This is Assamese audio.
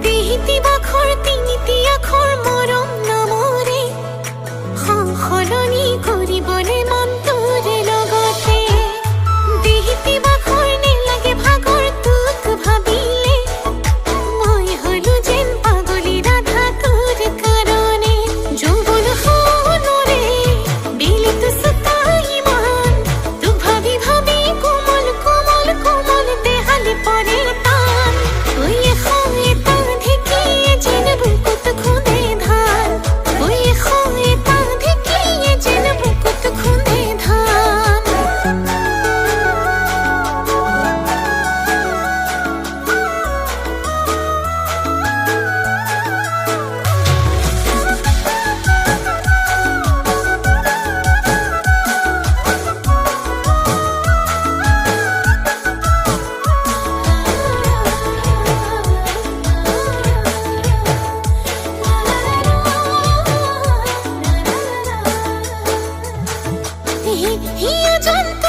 দেহিতি বাখৰ তিনিটি আখৰ মৰম নামৰে সলনি কৰিবনে মনটোৰে লগতে দেহিতি বাখৰ নেলাগে ভাগৰ তোক ভাবিলে মই হলো যেন পাগলী ৰাধা তোৰ কাৰণে যৌৱন সোণৰে বেলিত সুতাই মান তোক ভাবি ভাবি কোমল কোমল কোমল দেহালি পৰে টান ওই হয় তা ঢেকিয়ে যেন বুকুত খুঁদে ধান ওই হয় তা ঢেকিয়ে যেন বুকুত খুঁদে ধান হিয়া জন্ত